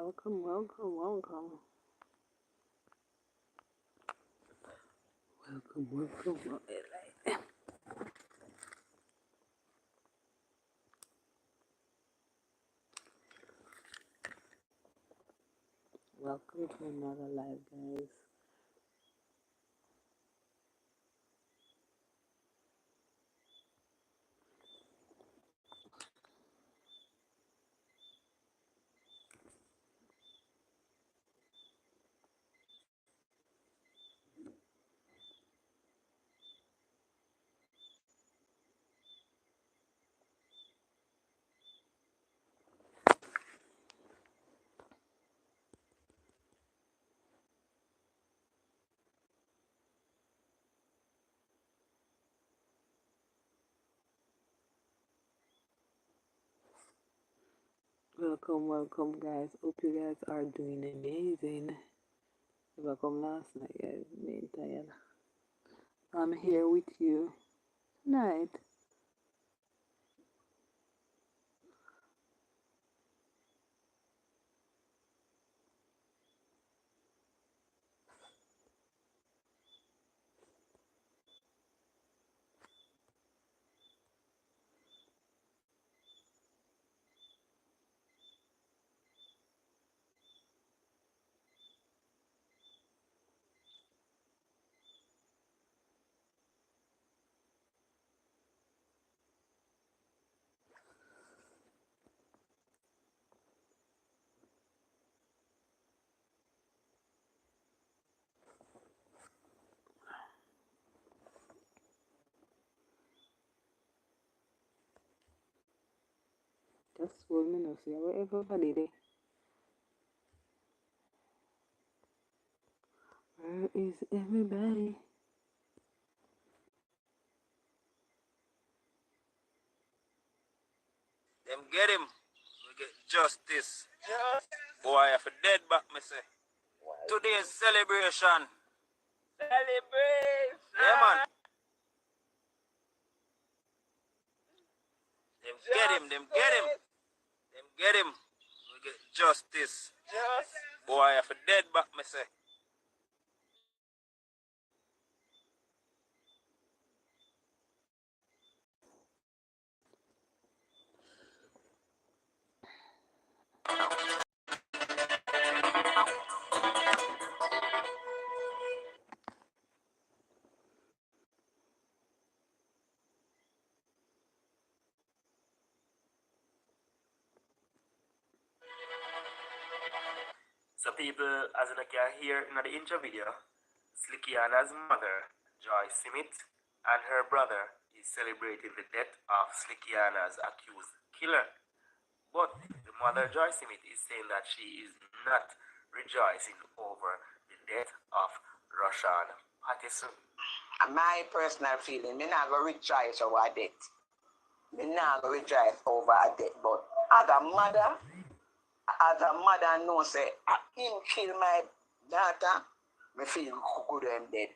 Welcome, welcome, welcome. Welcome, welcome, welcome. Welcome to another live, guys. Welcome, welcome, guys. Hope you guys are doing amazing. Welcome last night, guys. Me tired. I'm here with you tonight. Just hold me now, see where everybody there. Where is everybody? Them get him. We get justice. Boy, if dead back, me say. Today's celebration. Celebration. Yeah, man. Them get him. Them get him. Them get him. We get justice. Boy, if dead back, me say. So people, as you can hear in the intro video, Slickiana's mother, Joy Simit, and her brother is celebrating the death of Slickiana's accused killer. But the mother, Joy Simit, is saying that she is not rejoicing over the death of Roshan Pattison. My personal feeling, me not go rejoice over death. Me not go rejoice over death, but as a mother know say, him kill my daughter, me feel good and dead.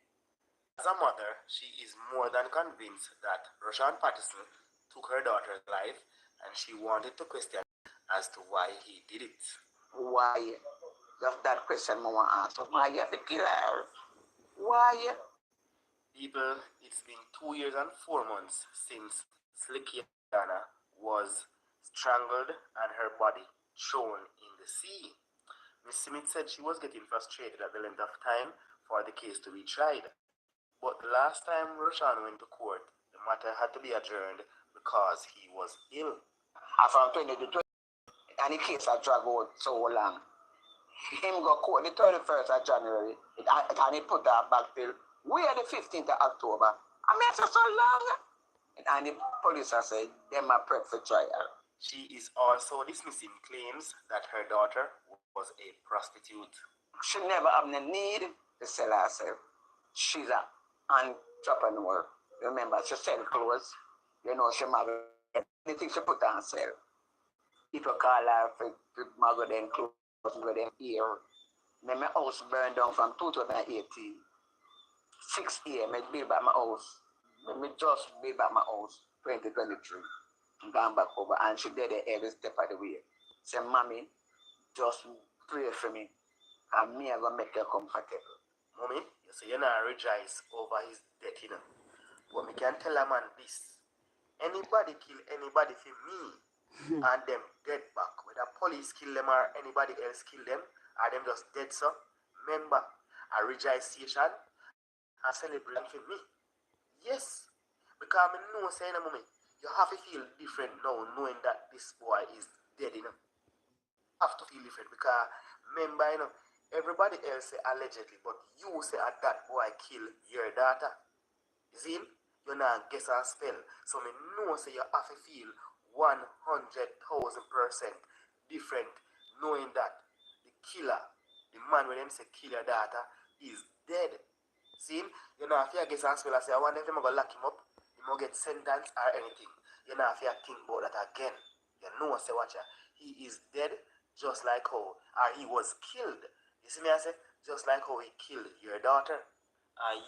As a mother, she is more than convinced that Roshan Pattison took her daughter's life and she wanted to question as to why he did it. Why? Just that question I want to ask. Why you have to kill her? Why? People, it's been 2 years and 4 months since Slickiana was strangled and her body thrown in the sea. Miss Smith said she was getting frustrated at the length of time for the case to be tried. But the last time Roshan went to court, the matter had to be adjourned because he was ill. From 20 to 20, and the case had dragged out so long. Him go court the 31st of January, and he put that back till we are the 15th of October. I mean, it's so long. And the police have said, them are prep for trial. She is also dismissing claims that her daughter was a prostitute. She never have the need to sell herself. She's an entrepreneur. Remember, she sell clothes. You know, she mag anything she put on sale. People call her for mag them clothes, mag them ear. My house burned down from 2018. 6 years, I build back my house. I just build back my house, 2023. I'm gone back over, and she did it every step of the way. Say, mommy, just pray for me, and me I gonna make you comfortable. Mommy, you say you're not rejoice over his death, you know. But me can tell a man this. Anybody kill anybody for me and them dead back. Whether police kill them or anybody else kill them, or them just dead so. Remember, a rejoication and celebration for me. Yes. Because I know saying a moment, you have to feel different now knowing that this boy is dead, you know. Have to feel different because remember, you know, everybody else say allegedly, but you say that boy kill your daughter. You see? You not guess and spell. So me know say you have to feel 100,000% different knowing that the killer, the man when them say kill your daughter, is dead. See? You know if you guess and spell and say I wonder if them gonna lock him up, he might get sentenced or anything. You know if you think about that again. You know say watcha. He is dead just like how or he was killed. You see me I say? Just like how he killed your daughter.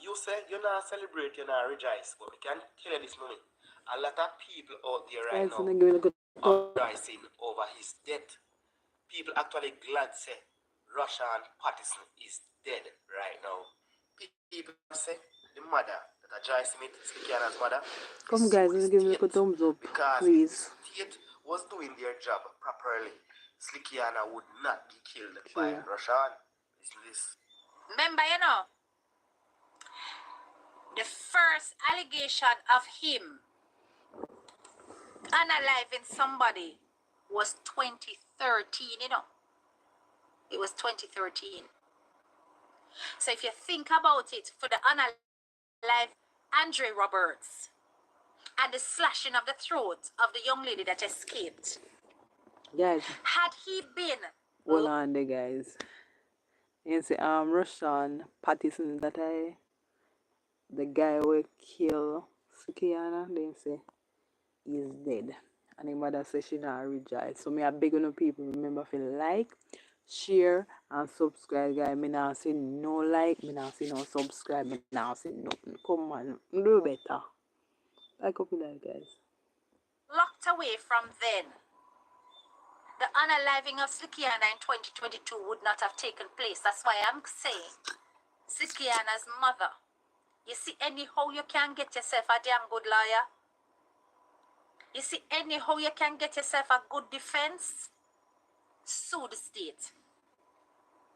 You say you're not celebrate, you're not rejoice, but we can tell you this moment. A lot of people out there right Guys, now I'm giving a good are rejoicing over his death. People actually glad say Rashan Patterson is dead right now. People say the mother that Joy Smith, Slikiana's mother, come guys, let's give me a thumbs up, because please. the state was doing their job properly. Slikiana would not be killed by Rashan. Listen to this. Remember, you know, the first allegation of him unaliving somebody was 2013, you know. It was 2013. So if you think about it, for the unalive Andre Roberts and the slashing of the throat of the young lady that escaped, guys, had he been... hold on there, guys. You see, Rashan Patterson, the guy who killed Sukiana, they say he's dead. And the mother says she not rejoice. So me I beg on people, remember if you like, share and subscribe, guys. Me now say no like, me now say no subscribe, me now say nothing. Come on, do better. Like up with that, guys. Locked away from then, the unaliving of Slikiana in 2022 would not have taken place. That's why I'm saying Slikiana's mother, you see, anyhow you can get yourself a damn good lawyer. You see, anyhow you can get yourself a good defense, sue the state.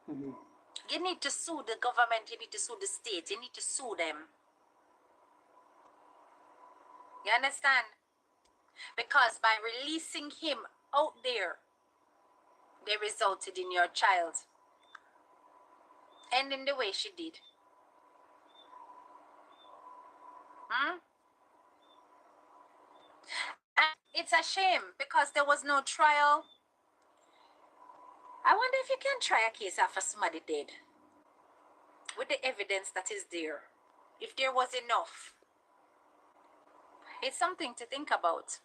You need to sue the government, you need to sue the state, you need to sue them. You understand? Because by releasing him out there, they resulted in your child ending the way she did. And it's a shame because there was no trial. I wonder if you can try a case after somebody dead with the evidence that is there. If there was enough. It's something to think about.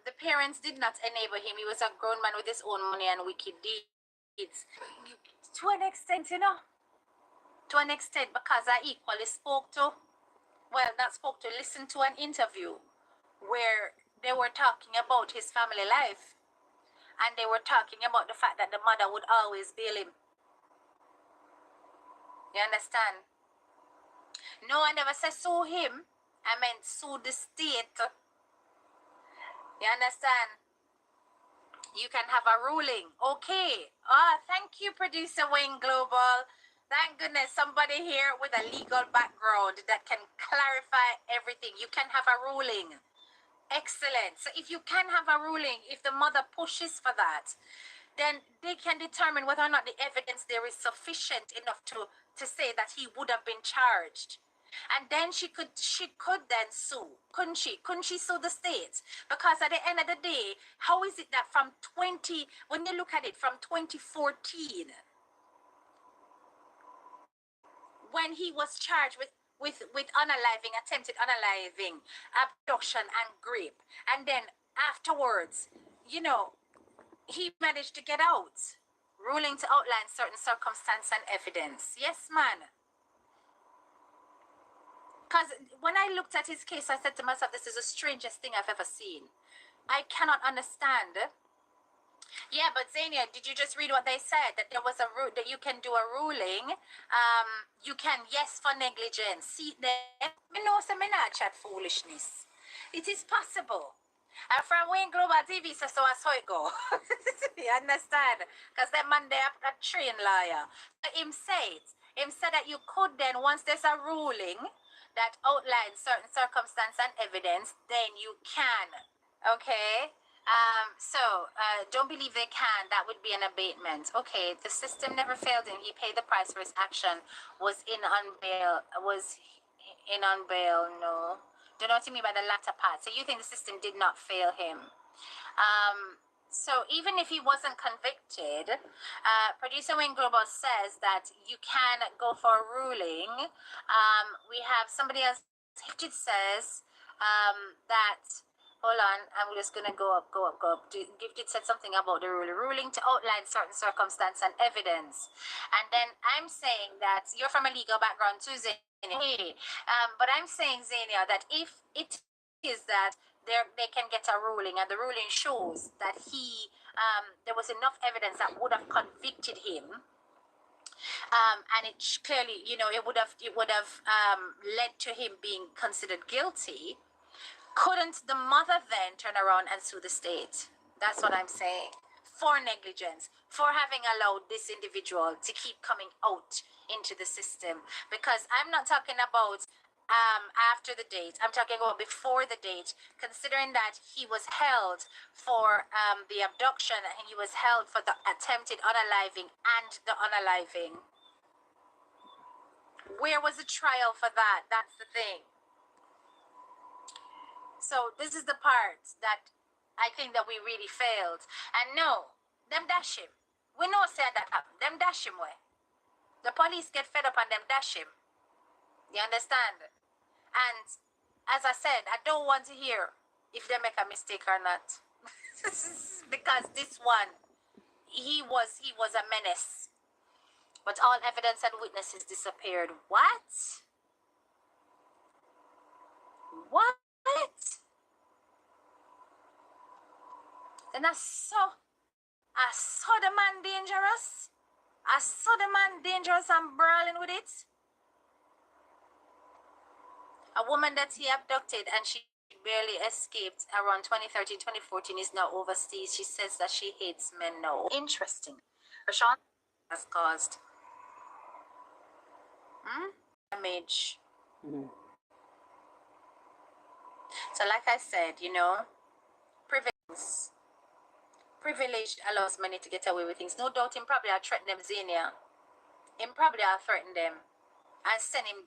The parents did not enable him. He was a grown man with his own money and wicked deeds. To an extent, you know. To an extent, because I equally listened to an interview where they were talking about his family life. And they were talking about the fact that the mother would always bail him. You understand? No, I never said sue him. I meant sue the state. You understand? You can have a ruling. Okay. Thank you, producer Wayne Global. Thank goodness somebody here with a legal background that can clarify everything. You can have a ruling. Excellent. So if you can have a ruling, if the mother pushes for that, then they can determine whether or not the evidence there is sufficient enough to say that he would have been charged. And then she could then sue, couldn't she? Couldn't she sue the state? Because at the end of the day, how is it that when you look at it from 2014, when he was charged with unaliving, attempted unaliving, abduction and rape, and then afterwards, you know, he managed to get out, ruling to outline certain circumstance and evidence. Yes, man. Because when I looked at his case, I said to myself, this is the strangest thing I've ever seen. I cannot understand Yeah, but Zania, did you just read what they said? That there was a that you can do a ruling. You can, yes, for negligence. See, there, me know some me not chat foolishness. It is possible. And from Wayne Global TV, so that's how it go. You understand? Because that man there a trained lawyer. So him say it. Him said that you could then, once there's a ruling that outlines certain circumstance and evidence, then you can. Okay? Don't believe they can. That would be an abatement. Okay, the system never failed him. He paid the price for his action. Was in on bail. Was in on bail. No. Do not mean by the latter part. So you think the system did not fail him? So even if he wasn't convicted, producer Wayne Global says that you can go for a ruling. We have somebody else. Gifted says that. Hold on, I'm just gonna go up. Gifted said something about the ruling to outline certain circumstance and evidence, and then I'm saying that you're from a legal background too, Zania. But I'm saying, Zania, that if it is that they can get a ruling, and the ruling shows that there was enough evidence that would have convicted him, and it clearly, it would have led to him being considered guilty. Couldn't the mother then turn around and sue the state? That's what I'm saying. For negligence, for having allowed this individual to keep coming out into the system. Because I'm not talking about after the date. I'm talking about before the date, considering that he was held for the abduction and he was held for the attempted unaliving and the unaliving. Where was the trial for that? That's the thing. So this is the part that I think that we really failed. And no, them dash him. We know say that happen. Them dash him way. The police get fed up and them dash him. You understand? And as I said, I don't want to hear if they make a mistake or not. Because this one, he was a menace. But all evidence and witnesses disappeared. What? What? Then I saw the man dangerous. I saw the man dangerous and brawling with it. A woman that he abducted and she barely escaped around 2013, 2014 is now overseas. She says that she hates men now. Interesting. Rashawn has caused damage. So like I said, privilege allows many to get away with things. No doubt him probably will threaten them, Zania. Him probably will threaten them. And send him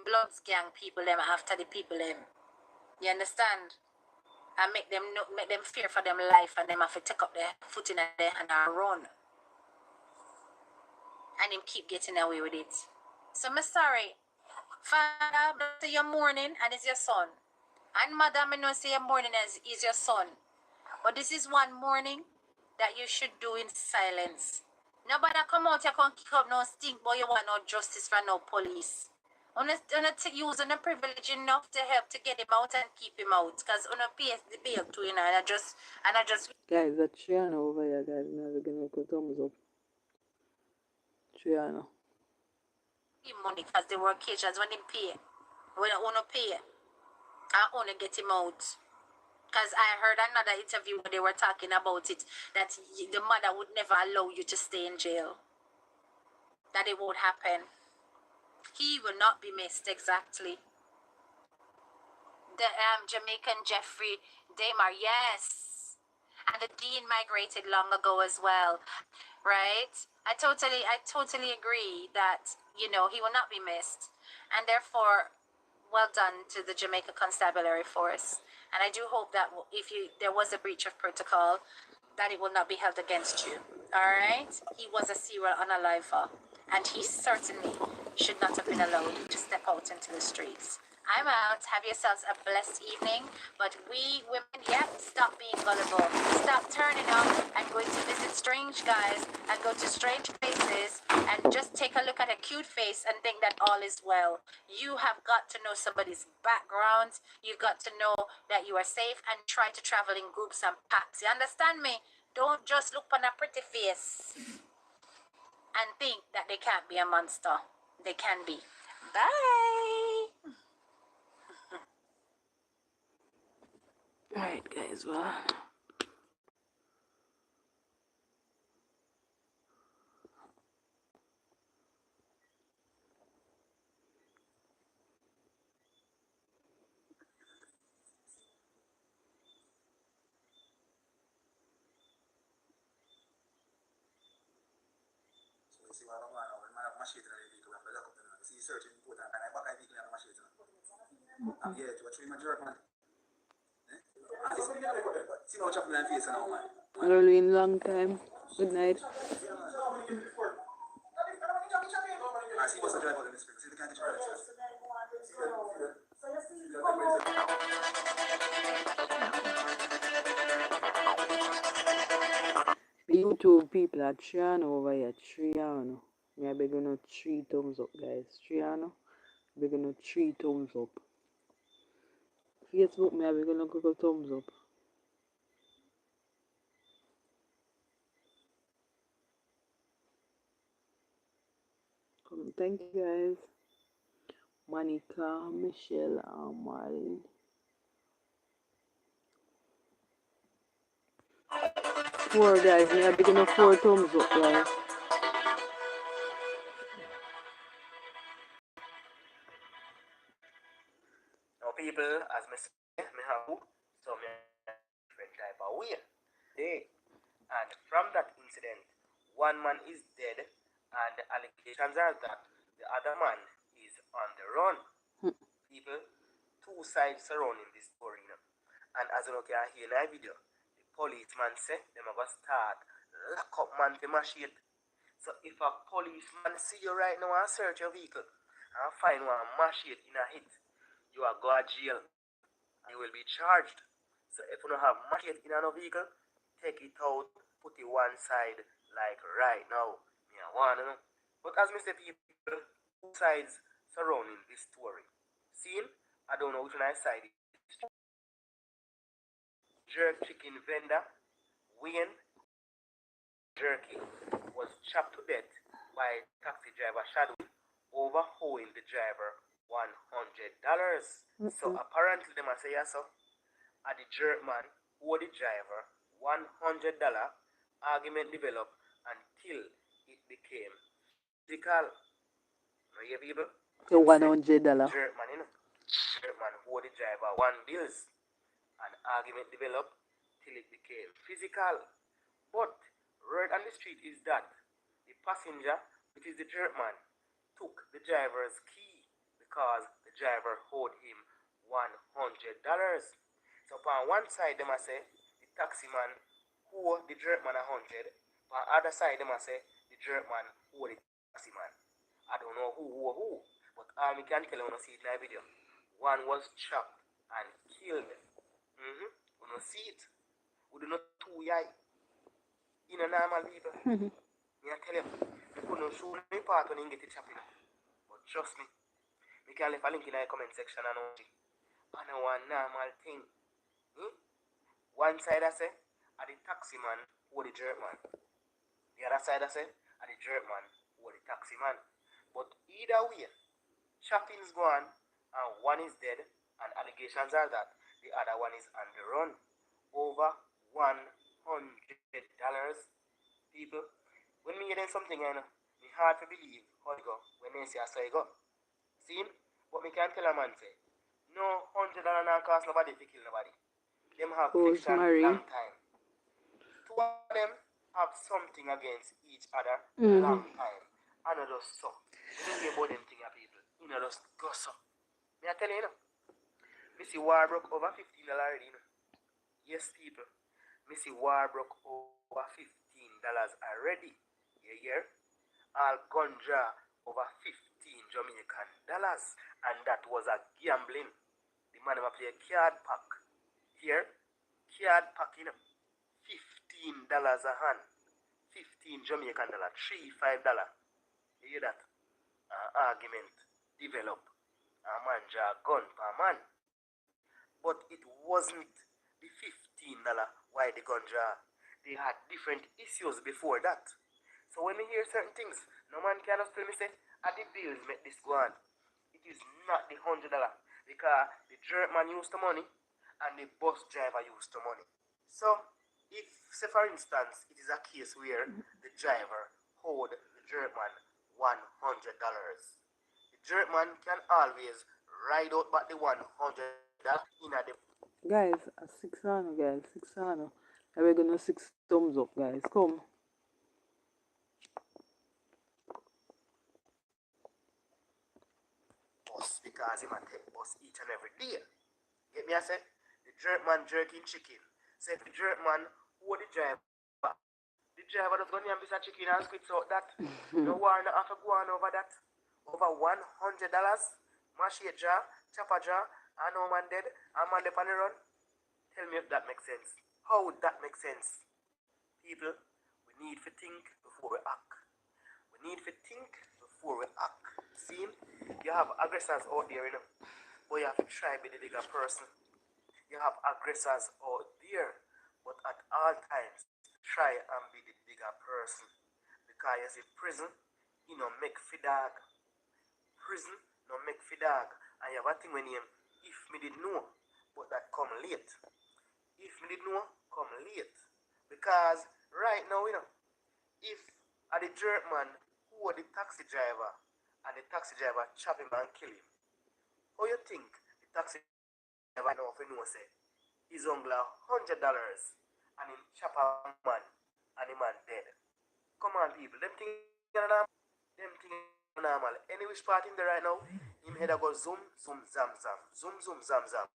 bloods gang people them after the people them. You understand? And make them fear for them life and them have to take up their foot in their hand and run. And him keep getting away with it. So I'm sorry. Father, say your mourning and it's your son. And mother, I know say your mourning is your son. But this is one mourning that you should do in silence. Nobody come out here and kick up no stink, but you want no justice from no police. Use the privilege enough to help to get him out and keep him out. Because on a PS the bail too, and I just Guys, that Triana over here, guys, never gonna go thumbs up. Triana. money because they were occasions when they pay. When I wanna pay, I wanna get him out. Because I heard another interview where they were talking about it, that the mother would never allow you to stay in jail. That it won't happen. He will not be missed, exactly. The Jamaican Jeffrey Damar, yes. And the Dean migrated long ago as well, right? I totally agree that, he will not be missed. And therefore, well done to the Jamaica Constabulary Force. And I do hope that if there was a breach of protocol, that it will not be held against you. All right? He was a serial unaliver, and he certainly should not have been allowed to step out into the streets. I'm out. Have yourselves a blessed evening. But we women, stop being gullible. Stop turning up and going to visit strange guys and go to strange places and just take a look at a cute face and think that all is well. You have got to know somebody's background. You've got to know that you are safe and try to travel in groups and packs. You understand me? Don't just look on a pretty face and think that they can't be a monster. They can be. Bye. Alright, guys, well. See what I'm going on when man have machete in the vehicle, we have to lock up them. See searching important and I back I vehicle have machete. Yeah, to watch me jerk man. See now chopping my face now man. Really in long time. Good night. I see what's the drive out in this film. See the kind of drive. The YouTube people are trying over here. Triano. Me I beg you no 3 thumbs up, guys. Triano. Beg you no 3 thumbs up. Facebook me I beg you no go thumbs up. Thank you guys. Monica, Michelle, Marlene. 4 guys, me I beg you no 4 thumbs up, guys. Now people, as me say, me have so me different type of way. And from that incident, one man is dead and the allegations are that the other man is on the run. People, two sides surrounding this story. And as you can hear in the video, the policeman say they are going to start lock up man for machete. So if a policeman see you right now and search your vehicle and find one machete in a hit, you are going to jail. You will be charged. So if you don't have machete in a vehicle, take it out, put it one side like right now. Me I want to know. But as Mr. People, two sides surrounding this story. See, I don't know which one I side it. Jerk chicken vendor, Wayne Jerky, was chopped to death by taxi driver Shadow, overhauling the driver $100. So apparently they must say yes, so the jerk man owed the driver $100. Argument developed until it became physical. No, you people? The $100. Jerk man, you know. Jerk man owed the driver $1 and argument developed till it became physical. But word on the street is that the passenger, which is the jerk man, took the driver's key because the driver owed him $100. So on one side, they must say the taxi man owed the jerk man $100. On the other side, they must say the jerk man owed the taxi man. I don't know who owed who, but all I can tell you when I see it in the video. One was chopped and killed. We don't see it. We do not too yai. In a normal people. Me I tell you, we couldn't show any part when you get it chopping. But trust me, we can leave a link in the comment section and all. And one normal thing. One side I say, the taxi man or the jerk man. The other side I say, the jerk man or the taxi man. But either way, chopping's gone and one is dead and allegations are that the other one is on the run. Over $100. People, when me hear something, it's hard to believe how it go when they say I saw it go. See? But me can tell a man say, no $100 not cost nobody to kill nobody. Them have affection long time. Two of them have something against each other long time. And not just so. You don't hear about them thing people. You know just go so. Me I tell you, me see war broke over $15 already, Yes, people. Me see war broke over $15 already. You hear? All ganja over 15 Jamaican dollars. And that was a gambling. The man will play a card pack. Here, card pack, $15 a hand. 15 Jamaican dollar, $5. You hear that? Argument develop. A man draw gun per man. But it wasn't the $15 why the gun draw. The they had different issues before that. So when we hear certain things, no man can just tell me say, "Ah, the bills make this go on." It is not the $100 because the jerk man used the money and the bus driver used the money. So if, say for instance, it is a case where the driver owed the jerk man $100, the jerk man can always ride out back the $100 in a the Guys, a 6 guys, 6 we're gonna 6 thumbs up, guys. Come. bus because he might take bus each and every day. Get me? I say the jerk man jerking chicken. Say if the jerk man who the driver does go near piece of chicken and spits out that. No war no have to go on over that. Over $100. Mash a jar, chop a jar, and no man dead, and man left on the run. Tell me if that makes sense. How would that make sense? People, we need to think before we act. We need to think before we act. See, you have aggressors out there, you know, but you have to try to be the bigger person. You have aggressors out there, but at all times, try and be the bigger person. Because you see, prison, you know, make for dog. Prison, no make for dog. And you have a thing when you, if me did know, but that come late. If me did know, come late. Because right now, you know, if a the jerk man who was the taxi driver and the taxi driver chop him and kill him, how you think the taxi driver know if he know say he's only $100 and him chop a man and the man dead? Come on people, them things are normal. Them things are normal. Any which part in there right now, him head a go zoom, zoom, zam, zam, zoom, zoom, zam, zam.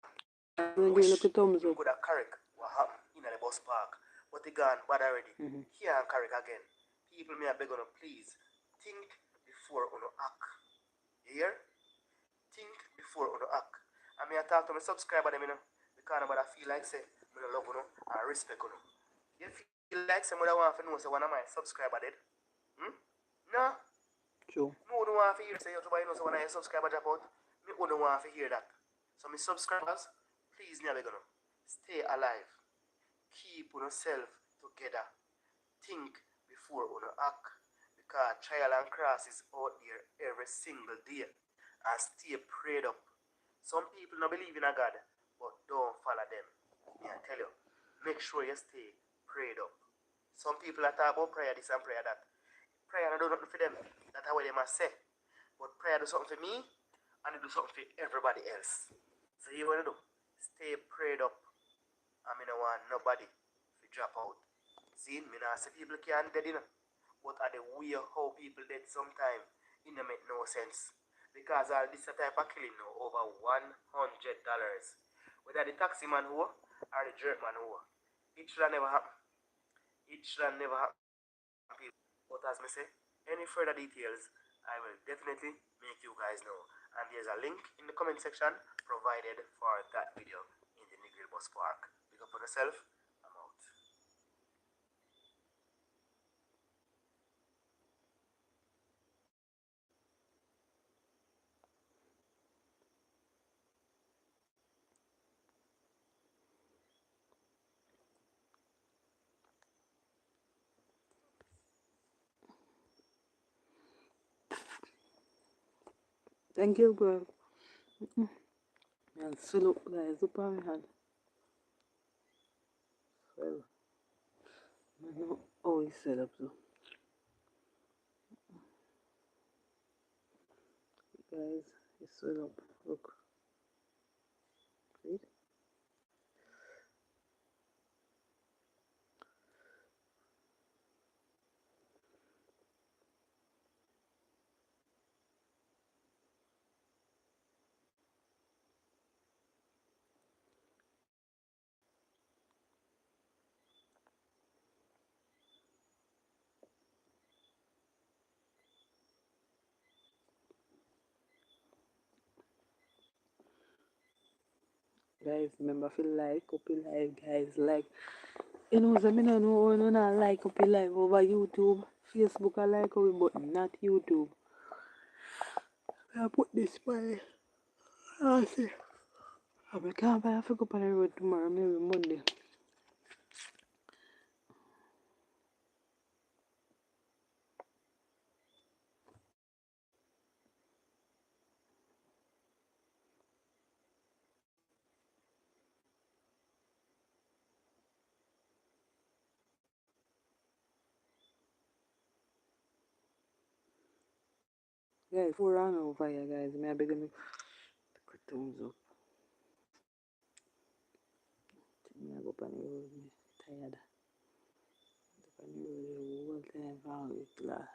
Wish Look at thumbs him up. could have correct what happened in the bus park. But he gone bad already. He can't correct again. People may beg on please think before on act. You hear? Think before on act. I mean I talk to my subscriber them, you know, because I feel like say I love you know, and respect you know. You feel like say I want to know say one of my subscriber dead? No. True. Me wouldn't want to hear say you know say one of your subscriber drop out. Me wouldn't want to hear that. So my subscribers, please never gonna stay alive. Keep yourself together. Think before you act. Because trial and cross is out there every single day. And stay prayed up. Some people don't believe in a God, but don't follow them. Me I tell you, make sure you stay prayed up. Some people are talk about prayer this and prayer that. Prayer don't do nothing for them. That's what they must say. But prayer do something for me and it do something for everybody else. So you want to do? Stay prayed up. I mean, I want nobody to drop out. See, me not say people can't dead, you know. But at the way how people dead sometimes, it don't make no sense. Because all this type of killing now over $100. Whether the taxi man who or the jerk man who. It should never happen. It should never happen. But as me say, any further details, I will definitely make you guys know. And there's a link in the comment section provided for that video in the Negril Bus Park. Pick up on yourself. I'm out. Thank you, bro. And fill up, guys. Up on my hand. Well, I know how it's set up, so. Guys, it's swell up. Look. See? Guys, remember to like up your live, guys. Like, you know, so me no know how you not like up your live over YouTube. Facebook I like up but not YouTube. I put this by. I see. I can't buy a pick up on the road tomorrow, maybe Monday. Guys, 4 round over here, guys. May I begin to put thumbs up. Me I go on the road, me tired. Go on the road the whole time from with class.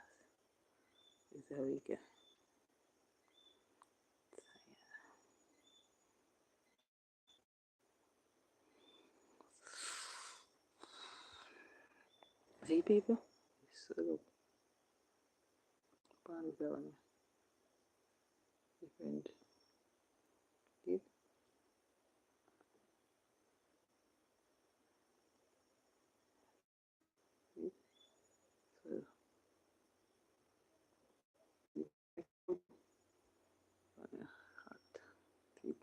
It's a weekend. See people? So look, pan down. Different. Deep. Deep. So deep. Hot. Deep.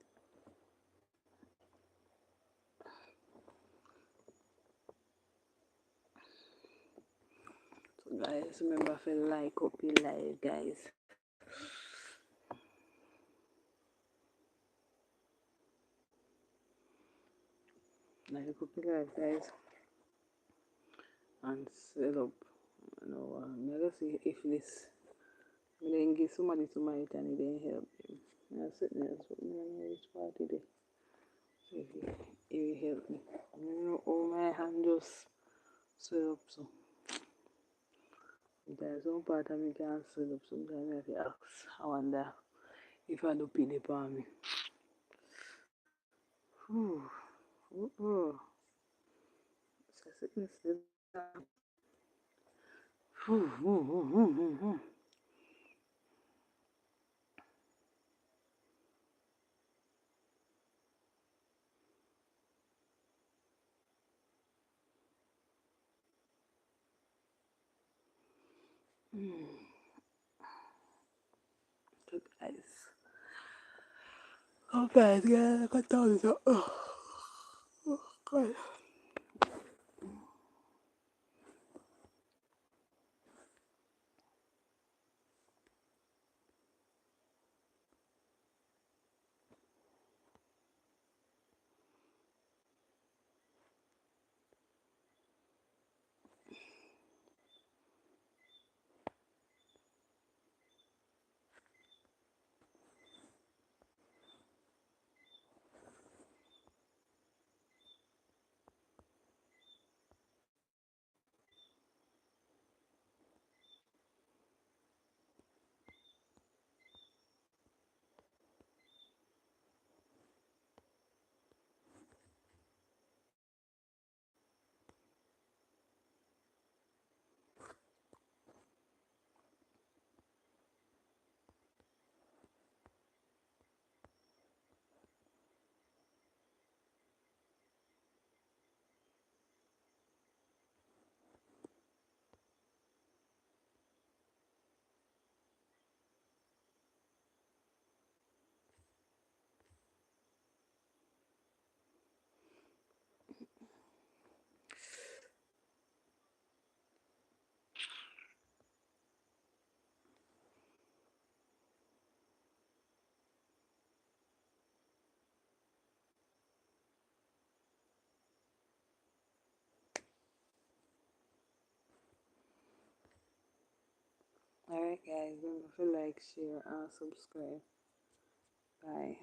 So guys, remember to like up your live, guys. Like up your live, guys. And set up. You know, I'm gonna see if this. I then give somebody to my and it didn't help him. I'm sitting there, so I don't know which party there. So if it will help me. I don't know how my hand just swell up so. There's some part of me can't swell up. Sometimes I have to ask. I wonder if I do pin it on me. Whew. Oh. So sickness is down. Whew. So guys. Oh guys, I got thumbs up. Oh God. Alright guys, remember to like, share and subscribe. Bye.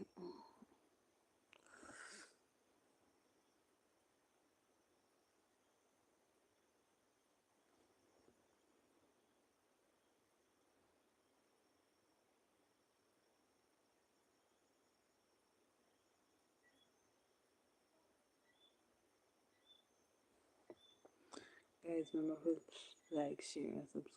Guys, remember to like, share and subscribe.